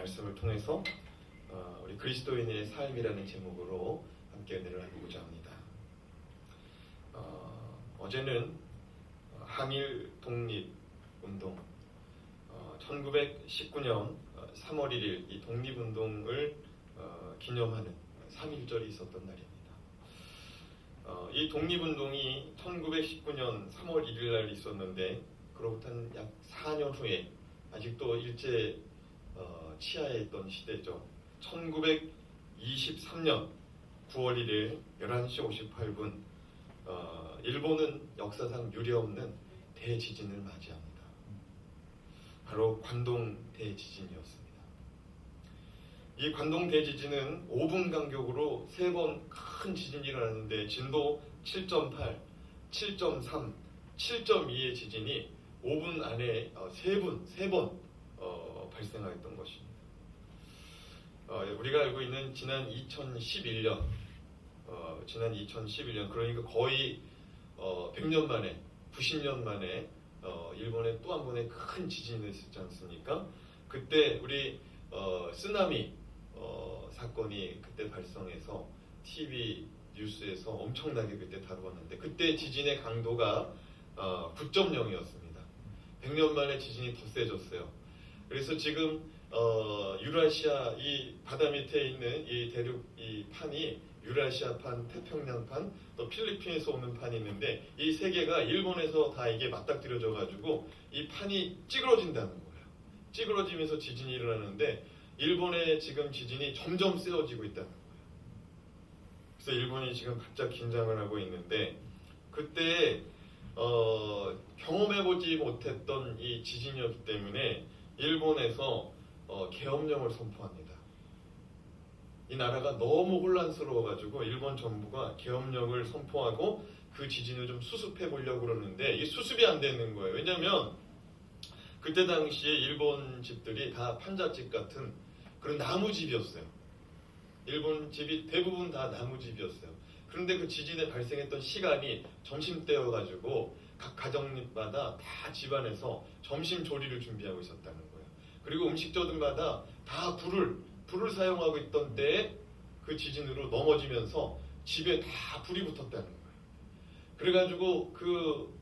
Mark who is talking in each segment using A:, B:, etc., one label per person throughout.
A: 말씀을 통해서 우리 그리스도인의 삶이라는 제목으로 함께 은혜를 나누고자 합니다. 어제는 한일 독립운동 1919년 3월 1일 이 독립운동을 기념하는 3.1절이 있었던 날입니다. 이 독립운동이 1919년 3월 1일 날 있었는데 그로부터 약 4년 후에 아직도 일제 치하에 있던 시대죠. 1923년 9월 1일 11시 58분 일본은 역사상 유례없는 대지진을 맞이합니다. 바로 관동 대지진이었습니다. 이 관동 대지진은 5분 간격으로 3번 큰 지진이 일어났는데 진도 7.8, 7.3, 7.2의 지진이 5분 안에 3번 발생하였던 것입니다. 우리가 알고 있는 지난 2011년 그러니까 거의 100년 만에 90년 만에 일본에 또 한 번의 큰 지진이 있었지 않습니까? 그때 우리 쓰나미 사건이 그때 발생해서 TV 뉴스에서 엄청나게 그때 다루었는데 그때 지진의 강도가 9.0이었습니다. 100년 만에 지진이 더 세졌어요. 그래서 지금 유라시아 이 바다 밑에 있는 이 대륙 이 판이 유라시아판, 태평양판, 또 필리핀에서 오는 판이 있는데 이 세 개가 일본에서 다 이게 맞닥뜨려져 가지고 이 판이 찌그러진다는 거예요. 찌그러지면서 지진이 일어나는데 일본의 지금 지진이 점점 세워지고 있다는 거예요. 그래서 일본이 지금 바짝 긴장을 하고 있는데 그때 경험해보지 못했던 이 지진이었기 때문에 일본에서 계엄령을 선포합니다. 이 나라가 너무 혼란스러워가지고 일본 정부가 계엄령을 선포하고 그 지진을 좀 수습해 보려고 그러는데 이게 수습이 안 되는 거예요. 왜냐하면 그때 당시에 일본 집들이 다 판잣집 같은 그런 나무집이었어요. 일본 집이 대부분 다 나무집이었어요. 그런데 그 지진에 발생했던 시간이 점심때여가지고 각 가정마다 다 집안에서 점심 조리를 준비하고 있었다는 거예요. 그리고 음식점들마다 다 불을 사용하고 있던 때에 그 지진으로 넘어지면서 집에 다 불이 붙었다는 거예요. 그래가지고 그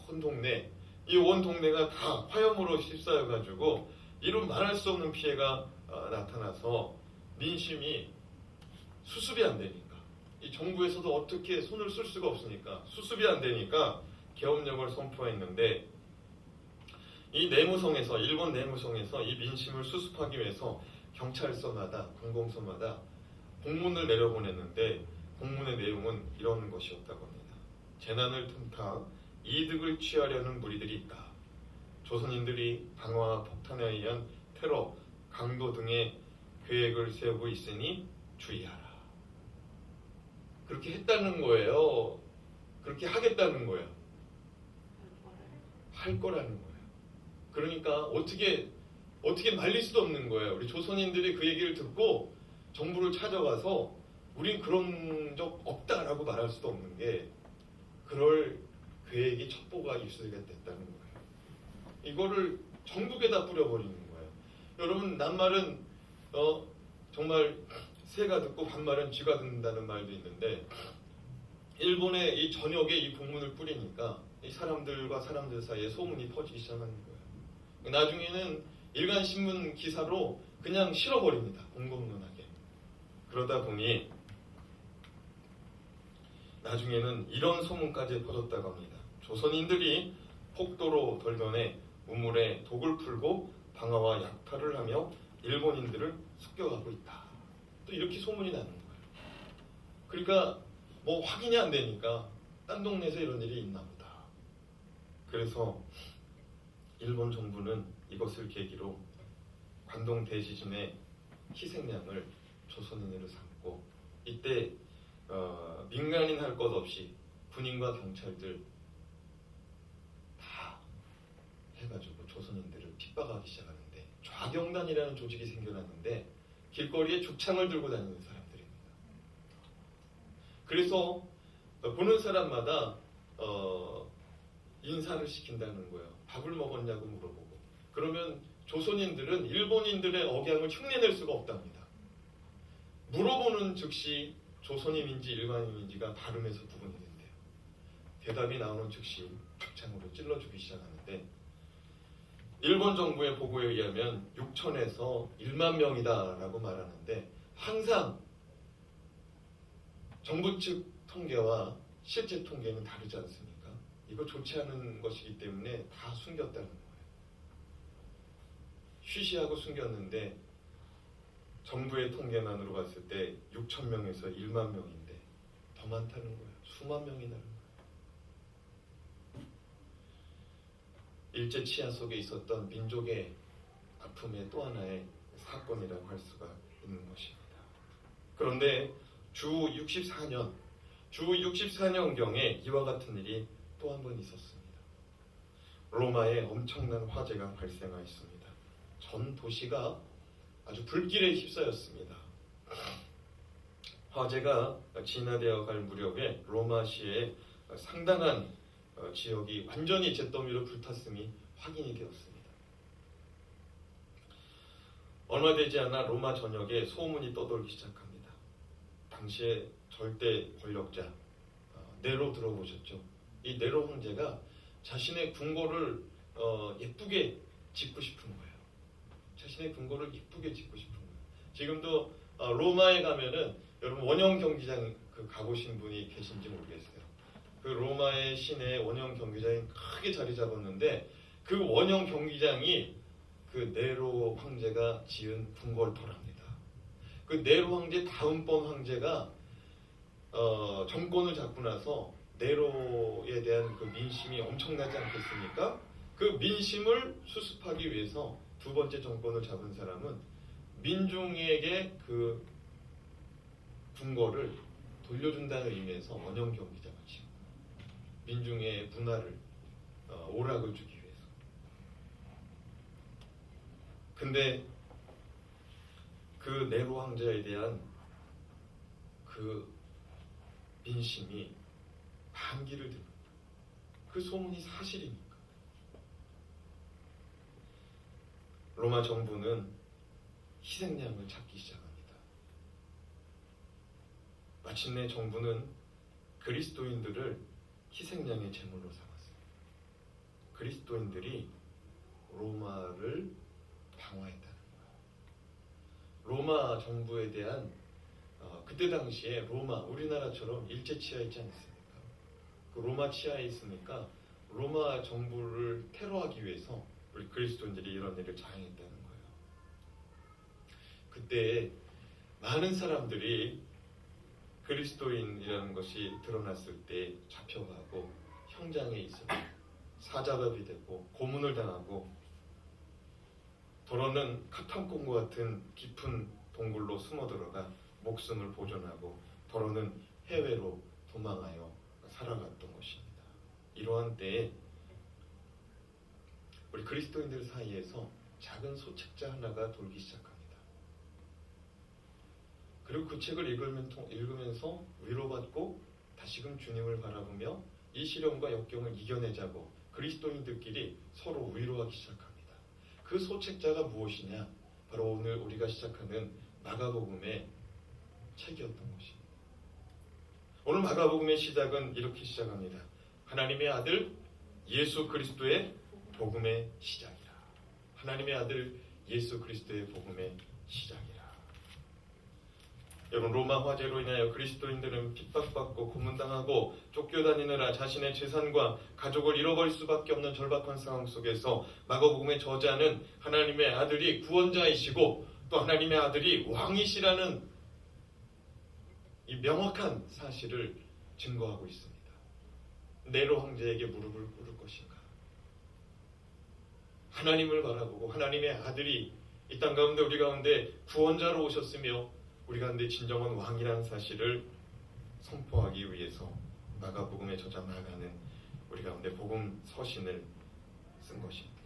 A: 온 동네, 이 온 동네가 다 화염으로 휩싸여가지고 이런 말할 수 없는 피해가 나타나서 민심이 수습이 안 되니까 이 정부에서도 어떻게 손을 쓸 수가 없으니까 수습이 안 되니까 계엄령을 선포했는데 이 내무성에서 일본 내무성에서 이 민심을 수습하기 위해서 경찰서마다 관공서마다 공문을 내려보냈는데 공문의 내용은 이런 것이었다고 합니다. 재난을 틈타 이득을 취하려는 무리들이 있다. 조선인들이 방화와 폭탄에 의한 테러, 강도 등의 계획을 세우고 있으니 주의하라. 그렇게 했다는 거예요. 그렇게 하겠다는 거예요. 할 거라는 거예요. 그러니까 어떻게 말릴 수도 없는 거예요. 우리 조선인들이 그 얘기를 듣고 정부를 찾아가서 우린 그런 적 없다라고 말할 수도 없는 게 그럴 계획이 첩보가 입수가 됐다는 거예요. 이거를 전국에다 뿌려버리는 거예요. 여러분 낱말은 정말 새가 듣고 반말은 쥐가 듣는다는 말도 있는데 일본의 이 전역에 이 공문을 뿌리니까 이 사람들과 사람들 사이에 소문이 퍼지기 시작하는 거예요. 나중에는 일간신문 기사로 그냥 실어버립니다. 공공연하게. 그러다 보니 나중에는 이런 소문까지 퍼졌다고 합니다. 조선인들이 폭도로 돌변해 우물에 독을 풀고 방화와 약탈을 하며 일본인들을 습격하고 있다. 또 이렇게 소문이 나는 거예요. 그러니까 뭐 확인이 안 되니까 딴 동네에서 이런 일이 있나 보다. 그래서 일본 정부는 이것을 계기로 관동 대지진의 희생양을 조선인으로 삼고 이때 민간인 할 것 없이 군인과 경찰들 다 해가지고 조선인들을 핍박하기 시작하는데 좌경단이라는 조직이 생겨났는데 길거리에 죽창을 들고 다니는 사람들입니다. 그래서 보는 사람마다 인사를 시킨다는 거예요. 밥을 먹었냐고 물어보고 그러면 조선인들은 일본인들의 억양을 흉내낼 수가 없답니다. 물어보는 즉시 조선인인지 일반인인지가 발음에서 구분이 된대요. 대답이 나오는 즉시 창으로 찔러주기 시작하는데, 일본 정부의 보고에 의하면 6천에서 1만 명이다라고 말하는데, 항상 정부 측 통계와 실제 통계는 다르지 않습니까? 이거 좋지 않은 것이기 때문에 다 숨겼다는 거예요. 쉬쉬하고 숨겼는데 정부의 통계만으로 봤을 때 6천 명에서 1만 명인데 더 많다는 거예요. 수만 명이라는 거예요. 일제 치하 속에 있었던 민족의 아픔의 또 하나의 사건이라고 할 수가 있는 것입니다. 그런데 주 64년경에 이와 같은 일이 또 한 번 있었습니다. 로마에 엄청난 화재가 발생하였습니다. 전 도시가 아주 불길에 휩싸였습니다. 화재가 진화되어 갈 무렵에 로마시의 상당한 지역이 완전히 잿더미로 불탔음이 확인이 되었습니다. 얼마 되지 않아 로마 전역에 소문이 떠돌기 시작합니다. 당시에 절대 권력자 네로 들어보셨죠? 이 네로 황제가 자신의 궁궐을 예쁘게 짓고 싶은 거예요. 자신의 궁궐을 예쁘게 짓고 싶은 거예요. 지금도 로마에 가면은 여러분 원형 경기장 가보신 분이 계신지 모르겠어요. 그 로마의 시내에 원형 경기장이 크게 자리 잡았는데 그 원형 경기장이 그 네로 황제가 지은 궁궐터랍니다. 그 네로 황제 다음번 황제가 정권을 잡고 나서 네로에 대한 그 민심이 엄청나지 않겠습니까? 그 민심을 수습하기 위해서 두 번째 정권을 잡은 사람은 민중에게 그 궁궐을 돌려준다는 의미에서 원형 경기장을 지은 거예요. 민중의 문화를 오락을 주기 위해서. 근데 그 네로 황제에 대한 그 민심이 반기를 듭니다. 그 소문이 사실이니까. 로마 정부는 희생양을 찾기 시작합니다. 마침내 정부는 그리스도인들을 희생양의 제물로 삼았어요. 그리스도인들이 로마를 방어했다는 거예요. 로마 정부에 대한 그때 당시에 로마, 우리나라처럼 일제 치하했지 않습니까? 그 로마 치하에 있으니까 로마 정부를 테러하기 위해서 우리 그리스도인들이 이런 일을 자행했다는 거예요. 그때 많은 사람들이 그리스도인이라는 것이 드러났을 때 잡혀가고 형장에 있어 사자밥이 되고 고문을 당하고 도로는 카탄콤과 같은 깊은 동굴로 숨어 들어가 목숨을 보존하고 도로는 해외로 도망하여 살아갔던 것입니다. 이러한 때에 우리 그리스도인들 사이에서 작은 소책자 하나가 돌기 시작합니다. 그리고 그 책을 읽으면서 위로받고 다시금 주님을 바라보며 이 시련과 역경을 이겨내자고 그리스도인들끼리 서로 위로하기 시작합니다. 그 소책자가 무엇이냐? 바로 오늘 우리가 시작하는 마가복음의 책이었던 것입니다. 오늘 마가복음의 시작은 이렇게 시작합니다. 하나님의 아들 예수 그리스도의 복음의 시작이라. 하나님의 아들 예수 그리스도의 복음의 시작이라. 여러분, 로마 화재로 인하여 그리스도인들은 핍박받고 고문당하고 쫓겨다니느라 자신의 재산과 가족을 잃어버릴 수밖에 없는 절박한 상황 속에서 마가복음의 저자는 하나님의 아들이 구원자이시고 또 하나님의 아들이 왕이시라는 이 명확한 사실을 증거하고 있습니다. 네로 황제에게 무릎을 꿇을 것인가? 하나님을 바라보고 하나님의 아들이 이 땅 가운데 우리 가운데 구원자로 오셨으며 우리 가운데 진정한 왕이라는 사실을 선포하기 위해서 마가복음의 저자 마가는 우리 가운데 복음 서신을 쓴 것입니다.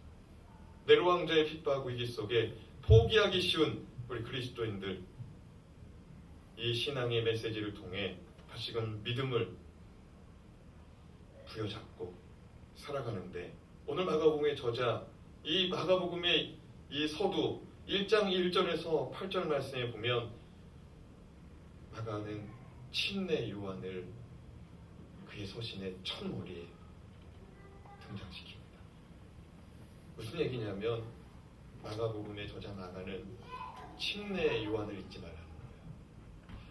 A: 네로 황제의 핍박 위기 속에 포기하기 쉬운 우리 그리스도인들, 이 신앙의 메시지를 통해 다시금 믿음을 부여잡고 살아가는데 오늘 마가복음의 저자, 이 마가복음의 이 서두 1장 1절에서 8절 말씀에 보면 마가는 침례 요한을 그의 서신의 첫 머리에 등장시킵니다. 무슨 얘기냐면 마가복음의 저자 마가는 침례 요한을 잊지 말라는 거예요.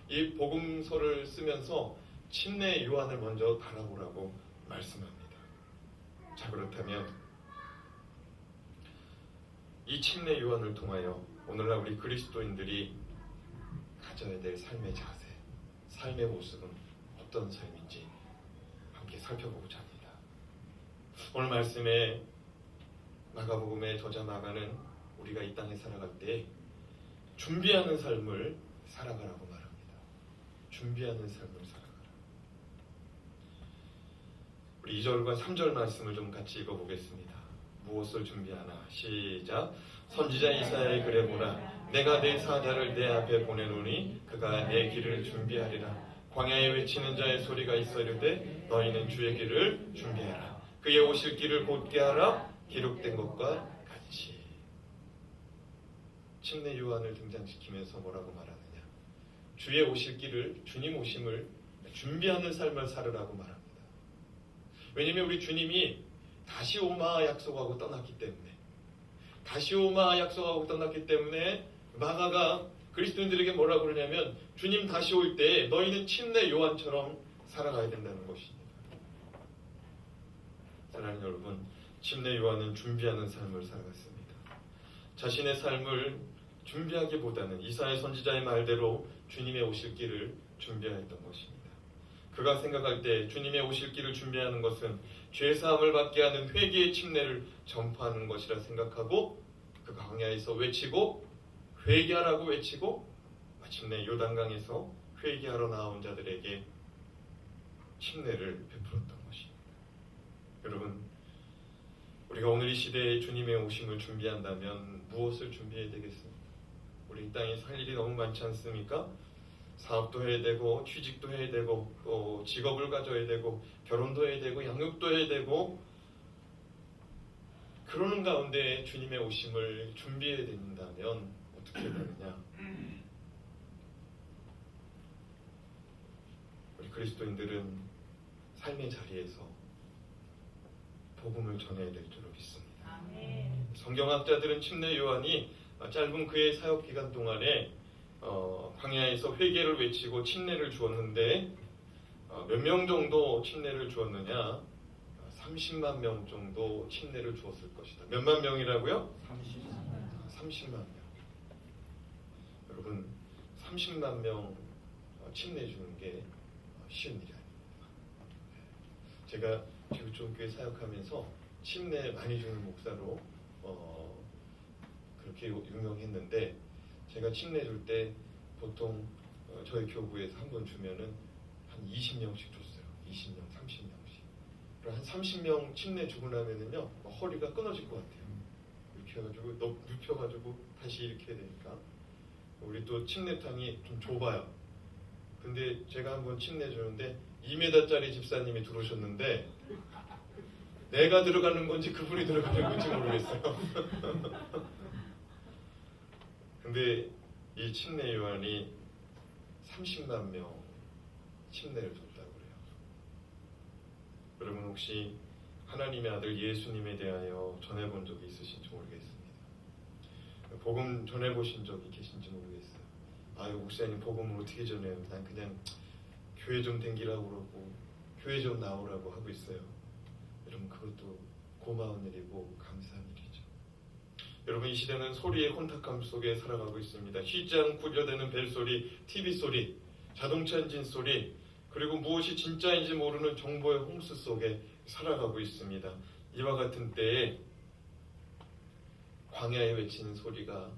A: 이 복음서를 쓰면서 침례 요한을 먼저 바라보라고 말씀합니다. 자, 그렇다면 이 침례 요한을 통하여 오늘날 우리 그리스도인들이 가져야 될 삶의 자세, 삶의 모습은 어떤 삶인지 함께 살펴보고자 합니다. 오늘 말씀에 마가복음의 저자 마가는 우리가 이 땅에 살아갈 때 준비하는 삶을 살아가라고 말합니다. 준비하는 삶을 살아가라. 우리 2절과 3절 말씀을 좀 같이 읽어보겠습니다. 무엇을 준비하나? 시작. 선지자 이사야의 글에 보라. 내가 내 사자를 내 앞에 보내노니 그가 내 길을 준비하리라. 광야에 외치는 자의 소리가 있어 이르되 너희는 주의 길을 준비하라. 그의 오실 길을 곧게 하라. 기록된 것과 같이. 침례 요한을 등장시키면서 뭐라고 말하느냐? 주의 오실 길을, 주님 오심을 준비하는 삶을 살으라고 말합니다. 왜냐하면 우리 주님이 다시 오마 약속하고 떠났기 때문에 마가가 그리스도인들에게 뭐라고 그러냐면 주님 다시 올 때 너희는 침례 요한처럼 살아가야 된다는 것입니다. 사랑하는 여러분, 침례 요한은 준비하는 삶을 살아갔습니다. 자신의 삶을 준비하기보다는 이사야 선지자의 말대로 주님의 오실 길을 준비하였던 것입니다. 그가 생각할 때 주님의 오실 길을 준비하는 것은 죄사함을 받게 하는 회개의 침례를 전파하는 것이라 생각하고 그 광야에서 외치고 회개하라고 외치고 마침내 요단강에서 회개하러 나온 자들에게 침례를 베풀었던 것입니다. 여러분, 우리가 오늘 이 시대에 주님의 오심을 준비한다면 무엇을 준비해야 되겠습니까? 우리 이 땅에 살 일이 너무 많지 않습니까? 사업도 해야 되고 취직도 해야 되고 또 직업을 가져야 되고 결혼도 해야 되고 양육도 해야 되고 그러는 가운데 주님의 오심을 준비해야 된다면 어떻게 해야 되느냐? 우리 그리스도인들은 삶의 자리에서 복음을 전해야 될 줄로 믿습니다. 성경학자들은 침례 요한이 짧은 그의 사역 기간 동안에 광야에서 회개를 외치고 침례를 주었는데 몇 명 정도 침례를 주었느냐? 30만 명 정도 침례를 주었을 것이다. 몇만 명이라고요? 30만 명. 여러분, 30만 명 침례 주는 게 쉬운 일이 아닙니다. 제가 기후촌교회 사역하면서 침례 많이 주는 목사로 그렇게 유명했는데 제가 침례 줄 때 보통 저희 교구에서 한 번 주면은 한 20명씩 줬어요. 20명, 30명씩. 한 30명 침례 주고 나면은요 허리가 끊어질 것 같아요. 이렇게 해가지고 너무 눕혀가지고 다시 이렇게 해야 되니까. 우리 또 침례탕이 좀 좁아요. 근데 제가 한번 침례 주는데 2m짜리 집사님이 들어오셨는데 내가 들어가는 건지 그분이 들어가는 건지 모르겠어요. 근데 이 침례 요한이 30만 명 침례를 줬다고 그래요. 여러분 혹시 하나님의 아들 예수님에 대하여 전해본 적이 있으신지 모르겠습니다. 복음 전해보신 적이 계신지 모르겠어요. 아유 목사님 복음을 어떻게 전해요? 난 그냥 교회 좀 댕기라고 그러고 교회 좀 나오라고 하고 있어요. 여러분 그것도 고마운 일이고 감사한 일이죠. 여러분 이 시대는 소리의 혼탁함 속에 살아가고 있습니다. 쉬지 않고 우려대는 벨소리, TV소리, 자동차 엔진 소리, 그리고 무엇이 진짜인지 모르는 정보의 홍수 속에 살아가고 있습니다. 이와 같은 때에 광야에 외치는 소리가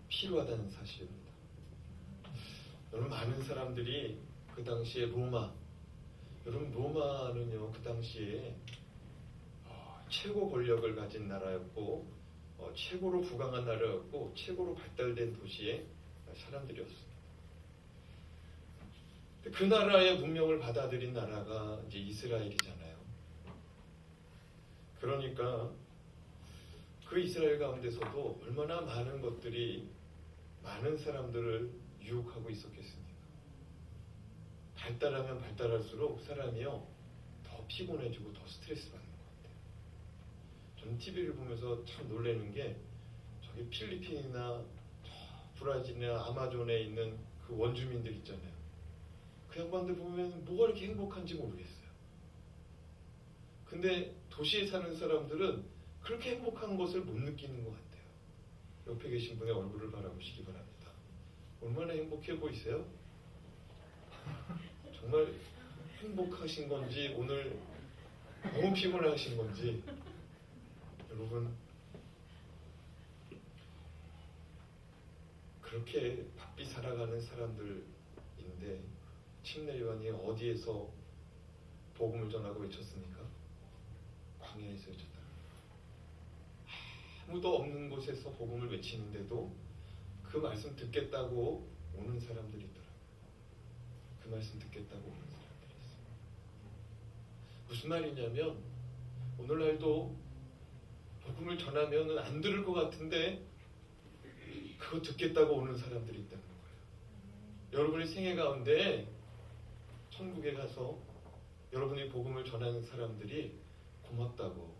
A: 필요하다는 사실입니다. 여러분 많은 사람들이 그 당시에 여러분 로마는요 그 당시에 최고 권력을 가진 나라였고 최고로 부강한 나라였고 최고로 발달된 도시의 사람들이었습니다. 그 나라의 문명을 받아들인 나라가 이제 이스라엘이잖아요. 그러니까 그 이스라엘 가운데서도 얼마나 많은 것들이 많은 사람들을 유혹하고 있었겠습니까? 발달하면 발달할수록 사람이요 더 피곤해지고 더 스트레스 받는 것 같아요. 저는 TV를 보면서 참 놀라는 게 저기 필리핀이나 브라질이나 아마존에 있는 그 원주민들 있잖아요. 그 양반들 보면 뭐가 이렇게 행복한지 모르겠어요. 근데 도시에 사는 사람들은 그렇게 행복한 것을 못 느끼는 것 같아요. 옆에 계신 분의 얼굴을 바라보시기 바랍니다. 얼마나 행복해 보이세요? 정말 행복하신 건지 오늘 너무 피곤하신 건지 여러분 그렇게 바삐 살아가는 사람들인데 침례 요한이 어디에서 복음을 전하고 외쳤습니까? 광야에서 외쳤다. 아무도 없는 곳에서 복음을 외치는데도 그 말씀 듣겠다고 오는 사람들이 있더라고요. 그 말씀 듣겠다고 오는 사람들이 있어요. 무슨 말이냐면 오늘날도 복음을 전하면 안 들을 것 같은데 그거 듣겠다고 오는 사람들이 있다는 거예요. 여러분의 생애 가운데 천국에 가서 여러분이 복음을 전하는 사람들이 고맙다고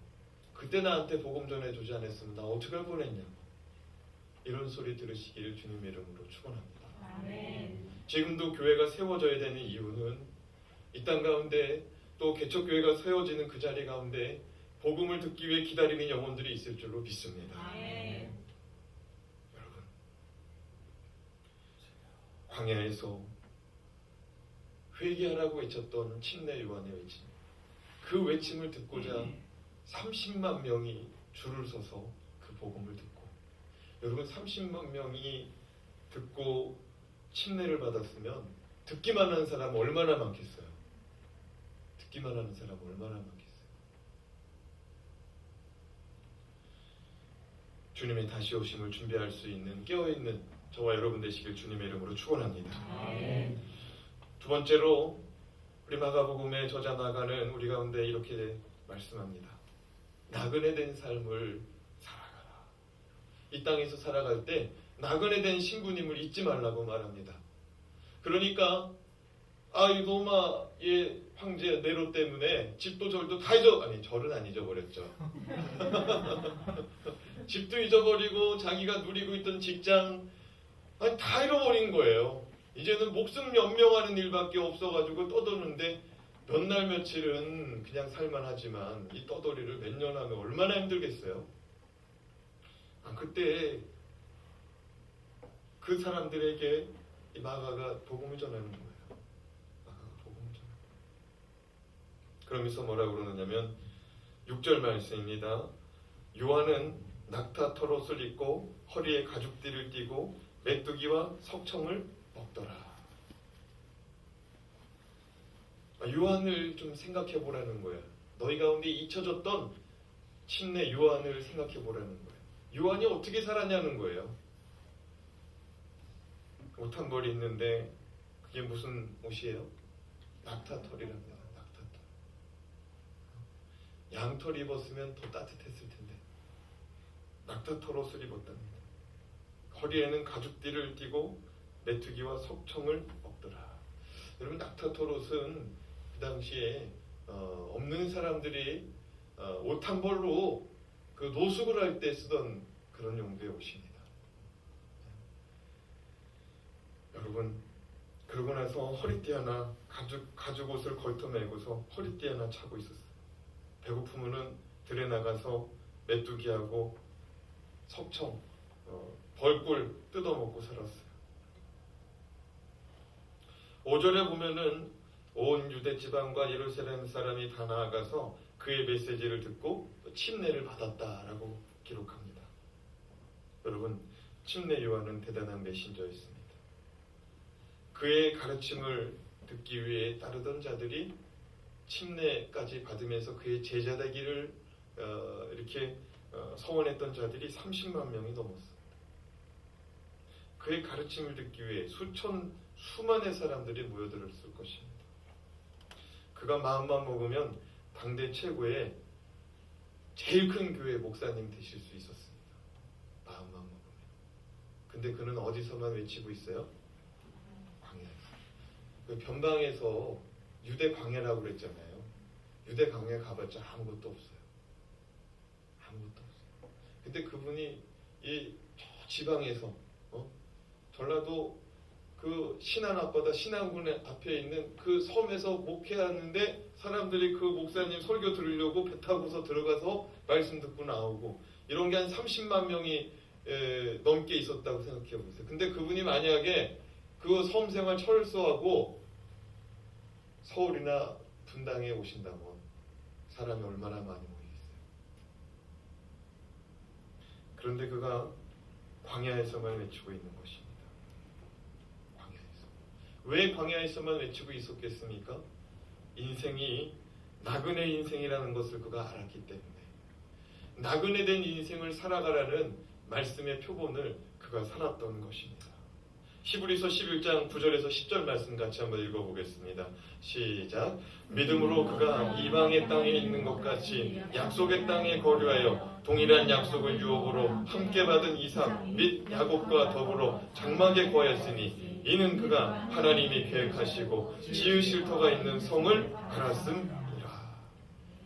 A: 그때 나한테 복음 전해주지 않았으면 나 어떻게 할 뻔했냐고 이런 소리 들으시기를 주님의 이름으로 축원합니다.
B: 아멘.
A: 지금도 교회가 세워져야 되는 이유는 이 땅 가운데 또 개척교회가 세워지는 그 자리 가운데 복음을 듣기 위해 기다리는 영혼들이 있을 줄로 믿습니다.
B: 아멘.
A: 여러분 광야에서 회개하라고 외쳤던 침례 요한의 외침 그 외침을 듣고자 30만 명이 줄을 서서 그 복음을 듣고 여러분 30만 명이 듣고 침례를 받았으면 듣기만 하는 사람은 얼마나 많겠어요? 듣기만 하는 사람은 얼마나 많겠어요? 주님의 다시 오심을 준비할 수 있는 깨어있는 저와 여러분 되시길 주님의 이름으로 축원합니다.
B: 아멘.
A: 두 번째로 우리 마가복음의 저자 마가는 우리 가운데 이렇게 말씀합니다. 나그네 된 삶을 살아가라. 이 땅에서 살아갈 때 나그네 된 신부님을 잊지 말라고 말합니다. 그러니까 이 로마의 황제 네로 때문에 집도 절도 다 절은 안 잊어버렸죠. 집도 잊어버리고 자기가 누리고 있던 직장 다 잃어버린 거예요. 이제는 목숨 연명하는 일밖에 없어가지고 떠도는데 몇 날 며칠은 그냥 살만하지만 이 떠돌이를 몇 년 하면 얼마나 힘들겠어요. 그때 그 사람들에게 이 마가가 복음을 전하는 거예요. 마가가 복음을 전하는 거예요. 그러면서 뭐라고 그러느냐면 6절 말씀입니다. 요한은 낙타 털옷을 입고 허리에 가죽띠를 띠고 메뚜기와 석청을 먹더라. 요한을 좀 생각해 보라는 거야. 너희 가운데 잊혀졌던 침례 요한을 생각해 보라는 거예요. 요한이 어떻게 살았냐는 거예요. 옷한 벌이 있는데 그게 무슨 옷이에요? 낙타털이랍니다. 낙타털. 양털 입었으면 더 따뜻했을 텐데 낙타털 옷을 입었답니다. 허리에는 가죽띠를 띠고 메뚜기와 석청을 먹더라. 여러분 낙타털 옷은 그 당시에 없는 사람들이 옷 한 벌로 그 노숙을 할 때 쓰던 그런 용도의 옷입니다. 여러분 그러고 나서 허리띠 하나 가죽 옷을 걸터 매고서 허리띠 하나 차고 있었어요. 배고프면은 들에 나가서 메뚜기하고 석청 벌꿀 뜯어먹고 살았어요. 5절에 보면은 온 유대 지방과 예루살렘 사람이 다 나아가서 그의 메시지를 듣고 침례를 받았다라고 기록합니다. 여러분 침례 요한은 대단한 메신저였습니다. 그의 가르침을 듣기 위해 따르던 자들이 침례까지 받으면서 그의 제자 되기를 이렇게 서원했던 자들이 30만 명이 넘었습니다. 그의 가르침을 듣기 위해 수만의 사람들이 모여들었을 것입니다. 그가 마음만 먹으면 당대 최고의 제일 큰 교회 목사님 되실 수 있었습니다. 마음만 먹으면. 근데 그는 어디서만 외치고 있어요? 광야에서. 그 변방에서 유대 광야라고 그랬잖아요. 유대 광야 가봤자 아무것도 없어요. 아무것도 없어요. 근데 그분이 이 지방에서 전라도 그 신안 앞바다 신안군 앞에 있는 그 섬에서 목회하는데 사람들이 그 목사님 설교 들으려고 배 타고서 들어가서 말씀 듣고 나오고 이런 게 한 30만 명이 넘게 있었다고 생각해 보세요. 근데 그분이 만약에 그 섬 생활 철수하고 서울이나 분당에 오신다면 사람이 얼마나 많이 모이겠어요. 그런데 그가 광야에서만 외치고 있는 것입니다. 왜 광야에서만 외치고 있었겠습니까? 인생이 나그네 인생이라는 것을 그가 알았기 때문에 나그네 된 인생을 살아가라는 말씀의 표본을 그가 살았던 것입니다. 히브리서 11장 9절에서 10절 말씀 같이 한번 읽어보겠습니다. 시작. 믿음으로 그가 이방의 땅에 있는 것 같이 약속의 땅에 거류하여 동일한 약속을 유업으로 함께 받은 이삭 및 야곱과 더불어 장막에 거하였으니 이는 그가 하나님이 계획하시고 지으실 터가 있는 성을 알았음이라.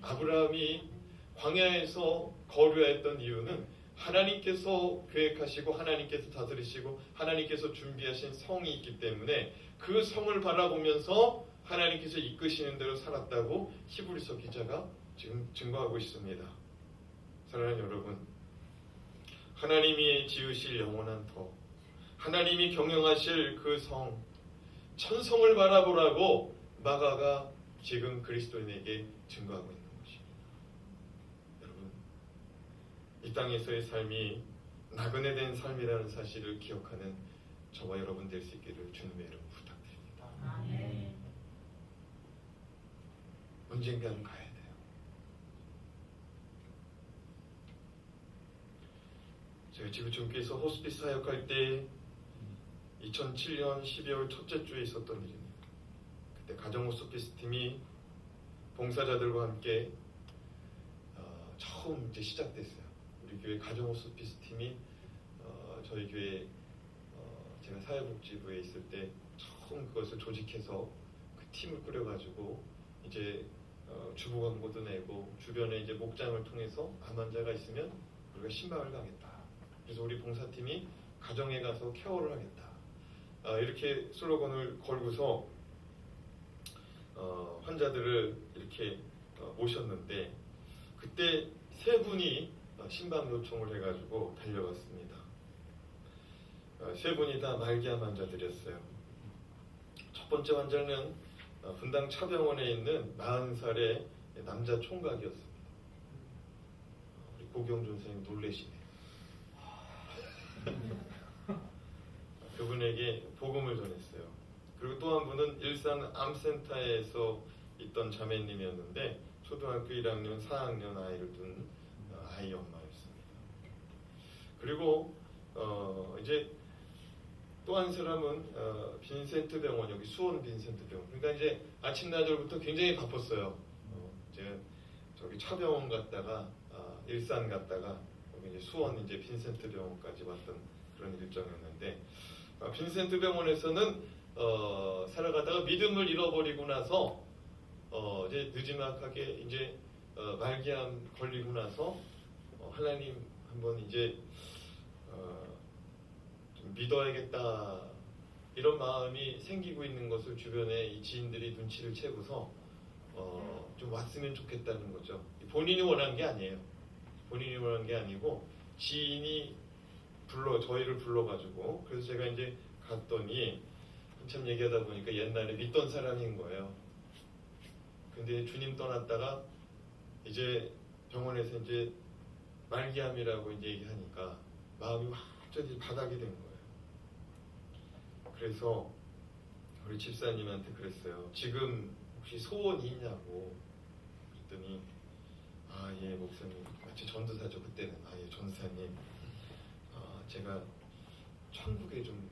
A: 아브라함이 광야에서 거류했던 이유는 하나님께서 계획하시고 하나님께서 다스리시고 하나님께서 준비하신 성이 있기 때문에 그 성을 바라보면서 하나님께서 이끄시는 대로 살았다고 히브리서 기자가 지금 증거하고 있습니다. 사랑하는 여러분, 하나님이 지으실 영원한 터, 하나님이 경영하실 그 성, 천성을 바라보라고 마가가 지금 그리스도인에게 증거하고 있는 것입니다. 여러분, 이 땅에서의 삶이 나그네 된 삶이라는 사실을 기억하는 저와 여러분 될 수 있기를 주님의 이름 부탁드립니다. 아멘. 언젠가는 가야 돼요. 제가 지구촌교회에서 호스피스 사역할 때 2007년 12월 첫째 주에 있었던 일입니다. 그때 가정호스피스 팀이 봉사자들과 함께 처음 이제 시작됐어요. 우리 교회 가정호스피스 팀이 저희 교회 제가 사회복지부에 있을 때 처음 그것을 조직해서 그 팀을 꾸려가지고 이제 주보 광고도 내고 주변에 이제 목장을 통해서 암 환자가 있으면 우리가 신방을 가겠다. 그래서 우리 봉사팀이 가정에 가서 케어를 하겠다. 이렇게 슬로건을 걸고서 환자들을 이렇게 모셨는데 그때 세 분이 신방 요청을 해가지고 달려갔습니다. 세 분이 다 말기암 환자들이었어요. 첫 번째 환자는 분당 차병원에 있는 40살의 남자 총각이었습니다. 우리 고경준 선생님 놀래시네. 그분에게 복음을 전했어요. 그리고 또 한 분은 일산 암센터에서 있던 자매님이었는데 초등학교 1학년, 4학년 아이를 둔 아이 엄마였습니다. 그리고 이제 또 한 사람은 빈센트 병원, 여기 수원 빈센트 병원. 그러니까 이제 아침 낮으로부터 굉장히 바빴어요. 이제 저기 차병원 갔다가 일산 갔다가 여기 이제 수원 이제 빈센트 병원까지 왔던 그런 일정이었는데 빈센트 병원에서는 살아가다가 믿음을 잃어버리고 나서 이제 느지막하게 이제 말기암 걸리고 나서 하나님 한번 이제 좀 믿어야겠다 이런 마음이 생기고 있는 것을 주변에 이 지인들이 눈치를 채고서 좀 왔으면 좋겠다는 거죠. 본인이 원한 게 아니에요. 본인이 원한 게 아니고 지인이 저희를 불러가지고 그래서 제가 이제 갔더니 한참 얘기하다 보니까 옛날에 믿던 사람인 거예요. 근데 주님 떠났다가 이제 병원에서 이제 말기암이라고 이제 얘기하니까 마음이 완전히 바닥이 된 거예요. 그래서 우리 집사님한테 그랬어요. 지금 혹시 소원이 있냐고 그랬더니 예 목사님 마치 전도사죠. 그때는 예 전도사님 제가 천국에 좀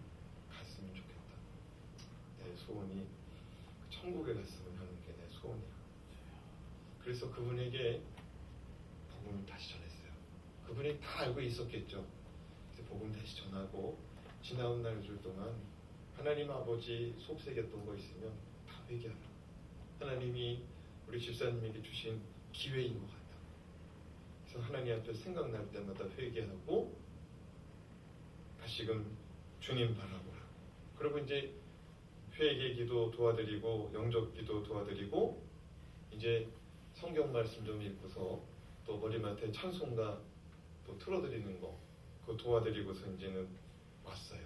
A: 갔으면 좋겠다. 내 소원이 천국에 갔으면 하는 게 내 소원이야. 그래서 그분에게 복음을 다시 전했어요. 그분이 다 알고 있었겠죠. 그래서 복음 다시 전하고 지나온 날들 동안 하나님 아버지 속삭였던 거 있으면 다 회개하라. 하나님이 우리 집사님에게 주신 기회인 것 같다. 그래서 하나님 앞에 생각날 때마다 회개하고 다시금 주님 바라보라. 그리고 이제 회개 기도 도와드리고 영접 기도 도와드리고 이제 성경 말씀 좀 읽고서 또 머리맡에 찬송가 또 틀어드리는 거 그거 도와드리고서 이제는 왔어요.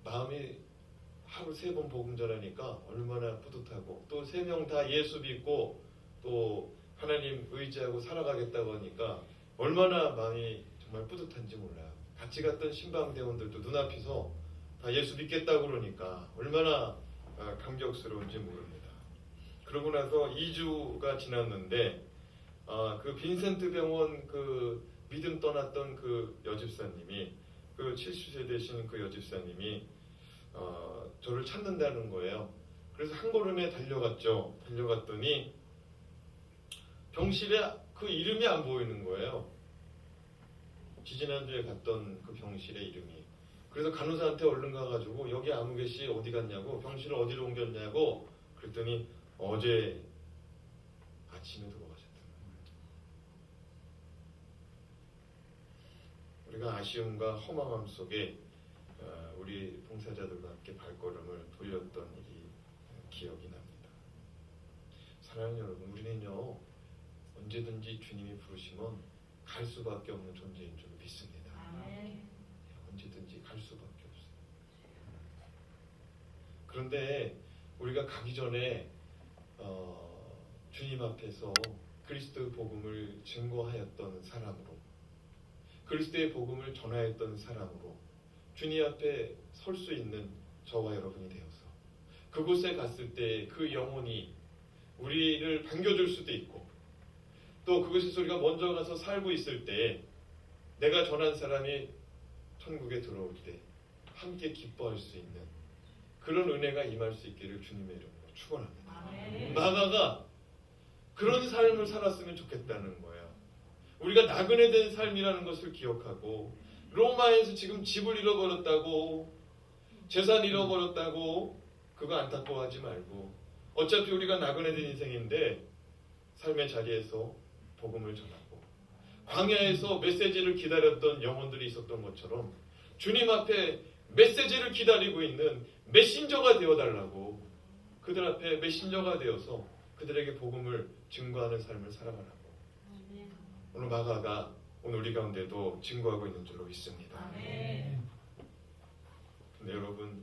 A: 마음이 하루 3번 복음 전하니까 얼마나 뿌듯하고 또 3명 다 예수 믿고 또 하나님 의지하고 살아가겠다고 하니까 얼마나 마음이 정말 뿌듯한지 몰라요. 같이 갔던 신방대원들도 눈앞에서 다 예수 믿겠다고 그러니까 얼마나 감격스러운지 모릅니다. 그러고 나서 2주가 지났는데 그 빈센트 병원 그 믿음 떠났던 그 여집사님이 그 70세 되신 그 여집사님이 저를 찾는다는 거예요. 그래서 한 걸음에 달려갔죠. 달려갔더니 병실에 그 이름이 안 보이는 거예요. 지지난주에 갔던 그 병실의 이름이. 그래서 간호사한테 얼른 가가지고 여기 아무개씨 어디 갔냐고 병실을 어디로 옮겼냐고 그랬더니 어제 아침에 들어가셨던 거예요. 우리가 아쉬움과 허망함 속에 우리 봉사자들과 함께 발걸음을 돌렸던 이 기억이 납니다. 사랑하는 여러분, 우리는요 언제든지 주님이 부르시면 갈 수밖에 없는 존재인 줄 믿습니다. 언제든지 갈 수밖에 없어요. 그런데 우리가 가기 전에 주님 앞에서 그리스도의 복음을 증거하였던 사람으로 그리스도의 복음을 전하였던 사람으로 주님 앞에 설 수 있는 저와 여러분이 되어서 그곳에 갔을 때 그 영혼이 우리를 반겨줄 수도 있고 또 그것에서 우리가 먼저 가서 살고 있을 때 내가 전한 사람이 천국에 들어올 때 함께 기뻐할 수 있는 그런 은혜가 임할 수 있기를 주님의 이름으로 축원합니다. 마가가 그런 삶을 살았으면 좋겠다는 거예요. 우리가 나그네 된 삶이라는 것을 기억하고 로마에서 지금 집을 잃어버렸다고 재산 잃어버렸다고 그거 안타까워하지 말고 어차피 우리가 나그네 된 인생인데 삶의 자리에서 복음을 전하고 광야에서 메시지를 기다렸던 영혼들이 있었던 것처럼 주님 앞에 메시지를 기다리고 있는 메신저가 되어달라고 그들 앞에 메신저가 되어서 그들에게 복음을 증거하는 삶을 살아가라고 오늘 마가가 오늘 우리 가운데도 증거하고 있는 줄로 믿습니다. 근데 여러분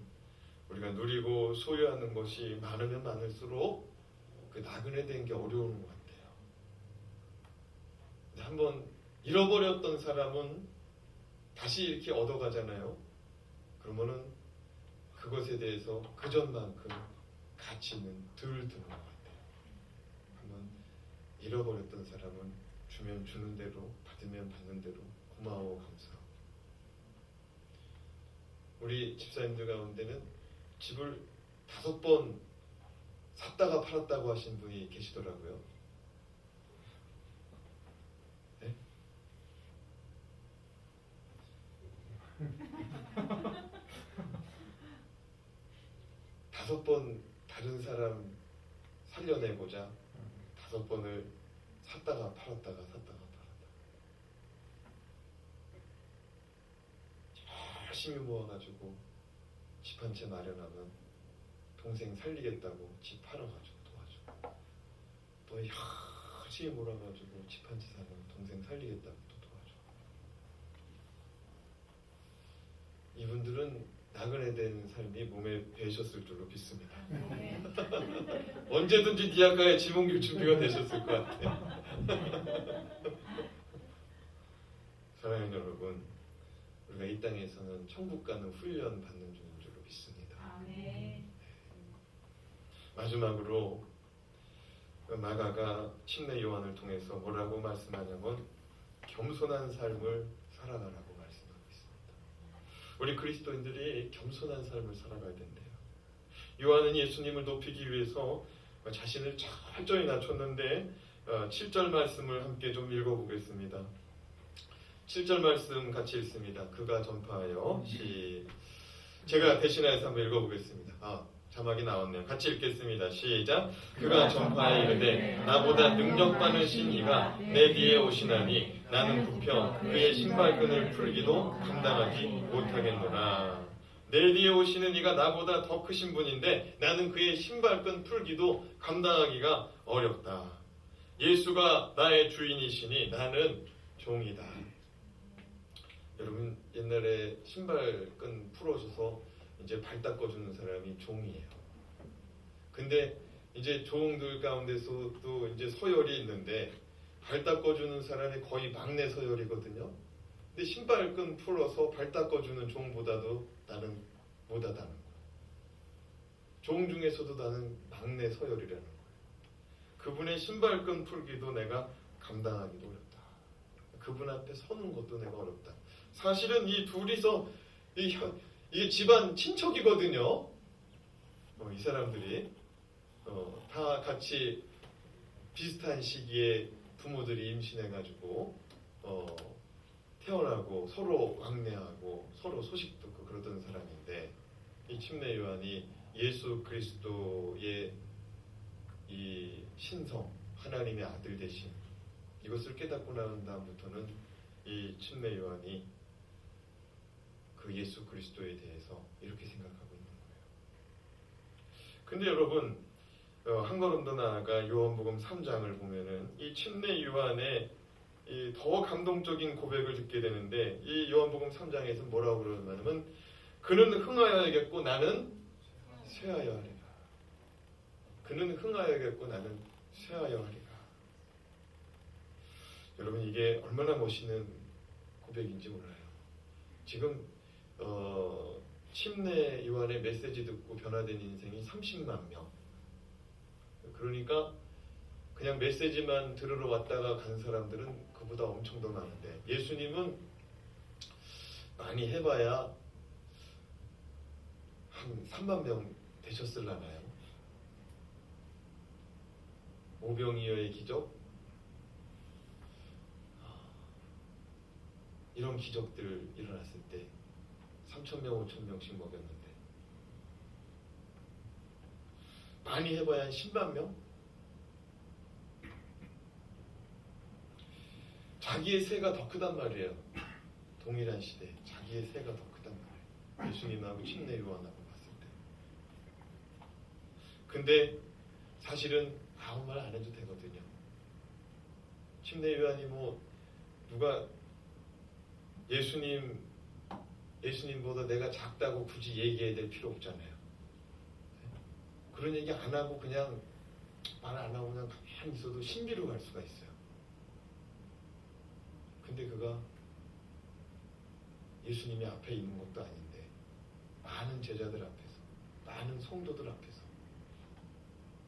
A: 우리가 누리고 소유하는 것이 많으면 많을수록 그 나그네 된 게 어려운 것 같아요. 근데 한번 잃어버렸던 사람은 다시 이렇게 얻어가잖아요. 그러면은 그것에 대해서 그전만큼 가치는 덜 드는 것 같아요. 한번 잃어버렸던 사람은 주면 주는 대로 받으면 받는 대로 고마워 감사하고 우리 집사님들 가운데는 집을 5번 샀다가 팔았다고 하신 분이 계시더라고요. 네? 다섯 번 다른 사람 살려내고자 5번을 샀다가 팔았다가 샀다가 팔았다가 열심히 모아가지고 집 한 채 마련하면 동생 살리겠다고 집 팔아가지고 도와주고 또 열심히 몰아가지고 집 한 채 사면 동생 살리겠다고 또 도와주고 이분들은 나그네 된 삶이 몸에 배셨을 줄로 믿습니다. 언제든지 니아가에 짐 옮길 준비가 되셨을 것 같아요. 사랑하는 여러분, 우리가 이 땅에서는 천국 가는 훈련 받는 중인 줄로 믿습니다. 마지막으로 마가가 침례 요한을 통해서 뭐라고 말씀하냐면 겸손한 삶을 살아가라고 말씀하고 있습니다. 우리 그리스도인들이 겸손한 삶을 살아가야 된대요. 요한은 예수님을 높이기 위해서 자신을 철저히 낮췄는데 7절 말씀을 함께 좀 읽어보겠습니다. 7절 말씀 같이 읽습니다. 그가 전파하여 제가 대신해서 한번 읽어보겠습니다. 자막이 나왔네요. 같이 읽겠습니다. 시작. 그가 전파하여 이르되 나보다 능력 많으신 이가 내 뒤에 오시나니 나는 굽혀 그의 신발끈을 풀기도 감당하지 못하겠노라. 내 뒤에 오시는 이가 나보다 더 크신 분인데 나는 그의 신발끈 풀기도 감당하기가 어렵다. 예수가 나의 주인이시니 나는 종이다. 여러분, 옛날에 신발끈 풀어줘서 이제 발 닦아주는 사람이 종이에요. 근데 이제 종들 가운데서도 이제 서열이 있는데 발 닦아주는 사람이 거의 막내 서열이거든요. 근데 신발끈 풀어서 발 닦아주는 종보다도 나는 못하다는 거예요. 종 중에서도 나는 막내 서열이라는 거예요. 그분의 신발끈 풀기도 내가 감당하기도 어렵다. 그분 앞에 서는 것도 내가 어렵다. 사실은 이 둘이서 이게 집안 친척이거든요. 이 사람들이 다 같이 비슷한 시기에 부모들이 임신해가지고 태어나고 서로 왕래하고 서로 소식 듣고 그러던 사람인데 이 침례 요한이 예수 그리스도의 이 신성 하나님의 아들 되신 이것을 깨닫고 나온 다음부터는 이 침례 요한이 그 예수 그리스도에 대해서 이렇게 생각하고 있는 거예요. 근데 여러분 한 걸음 더 나아가 요한복음 3장을 보면은 이 침례 요한의 이 더 감동적인 고백을 듣게 되는데 이 요한복음 3장에서 뭐라고 그러냐면 그는 흥하여야겠고 나는 쇠하여 하리라. 그는 흥하여야겠고 나는 쇠하여 하리라. 여러분 이게 얼마나 멋있는 고백인지 몰라요. 지금 침례 요한의 메시지 듣고 변화된 인생이 30만 명. 그러니까 그냥 메시지만 들으러 왔다가 간 사람들은 그보다 엄청 더 많은데 예수님은 많이 해봐야 한 3만 명 되셨을라나요? 오병이어의 기적? 이런 기적들 일어났을 때 3,000명, 5,000명씩 먹였는데 많이 해봐야 한 10만 명? 자기의 세가 더 크단 말이에요. 동일한 시대에 자기의 세가 더 크단 말이에요. 예수님하고 침례 요한하고 봤을 때. 근데 사실은 아무 말 안 해도 되거든요. 침례 요한이 누가 예수님보다 내가 작다고 굳이 얘기해야 될 필요 없잖아요. 그런 얘기 안 하고 그냥 말 안 하고 그냥 가만히 있어도 신비로 갈 수가 있어요. 근데 그가 예수님이 앞에 있는 것도 아닌데 많은 제자들 앞에서 많은 성도들 앞에서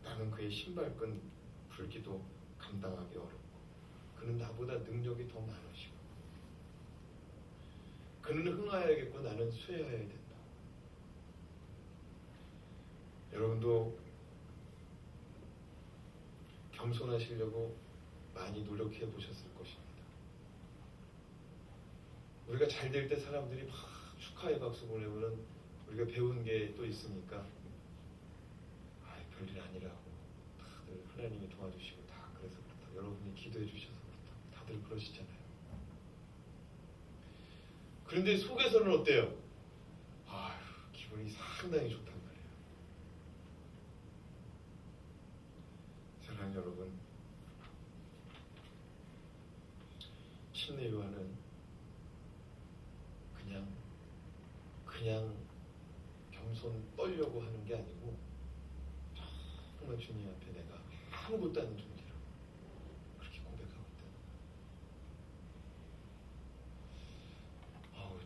A: 나는 그의 신발끈 풀기도 감당하기 어렵고 그는 나보다 능력이 더 많으시고 그는 흥하여야겠고 나는 쇠하여야 된다. 여러분도 겸손하시려고 많이 노력해 보셨을 것입니다. 우리가 잘 될 때 사람들이 막 축하의 박수 보내면은 우리가 배운 게 또 있으니까 별일 아니라고 다들 하나님이 도와주시고 다 그래서 그렇다. 여러분이 기도해 주셔서 그렇다. 다들 그러시잖아요. 그런데 속에서는 어때요? 기분이 상당히 좋단 말이에요. 사랑하는 여러분, 침례 요한은 그냥 겸손 떨려고 하는 게 아니고 정말 주님 앞에 내가 아무것도 아닌 존재라고 그렇게 고백하고 있다.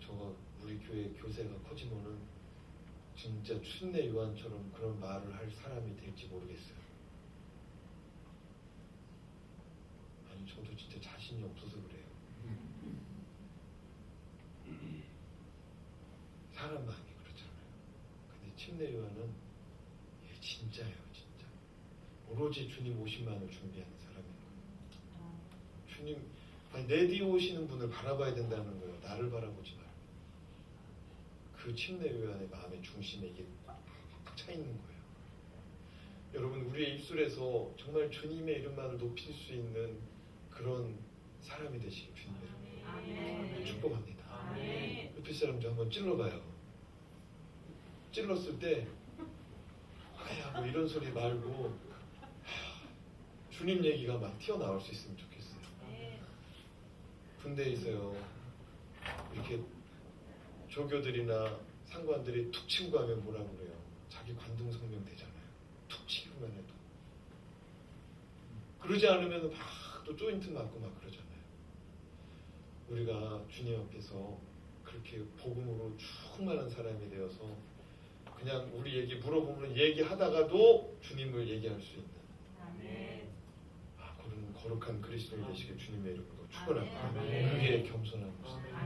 A: 저가 우리 교회 교세가 커지면은 진짜 침례 요한처럼 그런 말을 할 사람이 될지 모르겠어요. 아니 저도 진짜 자신이 없어서 그래요. 사람 많이 그렇잖아요. 근데 침례 요한은 진짜예요, 진짜. 오로지 주님 오심만을 준비하는 사람인 거예요. 주님, 아니, 내 뒤에 오시는 분을 바라봐야 된다는 거예요. 나를 바라보지 말고. 그 침례요한의 마음의 중심에 이게 꽉 차 있는 거예요. 여러분, 우리의 입술에서 정말 주님의 이름만을 높일 수 있는 그런 사람이 되시길 주님의 축복합니다. 옆에 사람도 한번 찔러봐요. 찔렀을 때 아야 뭐 이런 소리 말고 주님 얘기가 막 튀어나올 수 있으면 좋겠어요. 군대에서요 이렇게 조교들이나 상관들이 툭 치고 가면 뭐라고 그래요? 자기 관등성명 되잖아요. 툭 치기만 해도. 그러지 않으면 막 또 조인트 맞고 막 그러잖아요. 우리가 주님 앞에서 그렇게 복음으로 충만한 사람이 되어서 그냥 우리 얘기 물어보면 얘기하다가도 주님을 얘기할 수 있는 그런 거룩한 그리스도인 되시길 주님의 이름으로 축원합니다. 그게 겸손한 것입니다.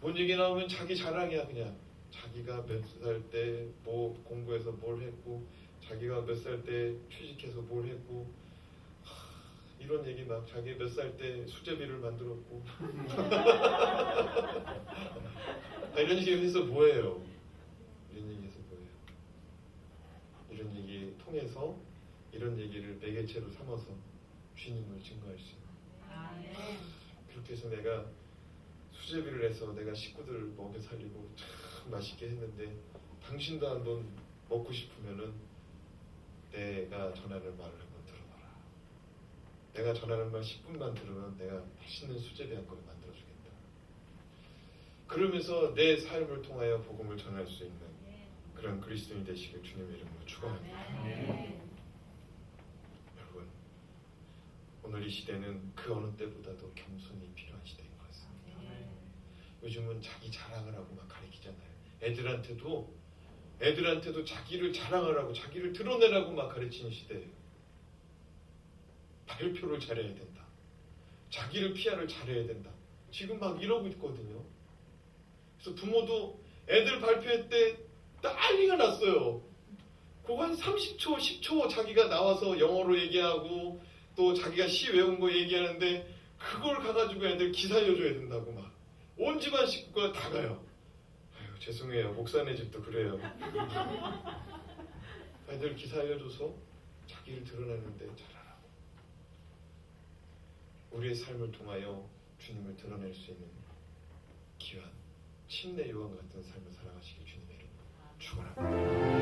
A: 뭔 얘기 나오면 자기 자랑이야. 그냥 자기가 몇 살 때 뭐 공부해서 뭘 했고 자기가 몇 살 때 취직해서 뭘 했고 이런 얘기 막 자기 몇 살 때 수제비를 만들었고 이런 얘기 해서 뭐예요? 이런 얘기해서 뭐예요? 이런 얘기 통해서 이런 얘기를 매개체로 삼아서 주님을 증거할 수 있는 그렇게 해서 내가 수제비를 해서 내가 식구들을 먹여 살리고 참 맛있게 했는데 당신도 한번 먹고 싶으면은 내가 전하는 말을 한번 들어봐라. 내가 전하는 말 10분만 들으면 내가 맛있는 수제비 한 그릇 만들어주겠다. 그러면서 내 삶을 통하여 복음을 전할 수 있는 그런 그리스도인이 되시길 주님의 이름으로 축원합니다. 여러분, 오늘 이 시대는 그 어느 때보다도 겸손이 필요한 시대인 것 같습니다. 요즘은 자기 자랑을 하고 막 가르치잖아요. 애들한테도 자기를 자랑하라고 자기를 드러내라고 막 가르치는 시대예요. 발표를 잘해야 된다. 자기를 PR을 잘해야 된다. 지금 막 이러고 있거든요. 그래서 부모도 애들 발표회 때 난리가 났어요. 그거 한 30초, 10초 자기가 나와서 영어로 얘기하고 또 자기가 시 외운 거 얘기하는데 그걸 가가지고 애들 기사 알려줘야 된다고 막. 온 집안 식구가 다 가요. 아유, 죄송해요. 목사네 집도 그래요. 애들 기사 알려줘서 자기를 드러내는데 잘하라고. 우리의 삶을 통하여 주님을 드러낼 수 있는 귀한 침례 요한 같은 삶을 살아가시길 주님의 이름으로 축원합니다.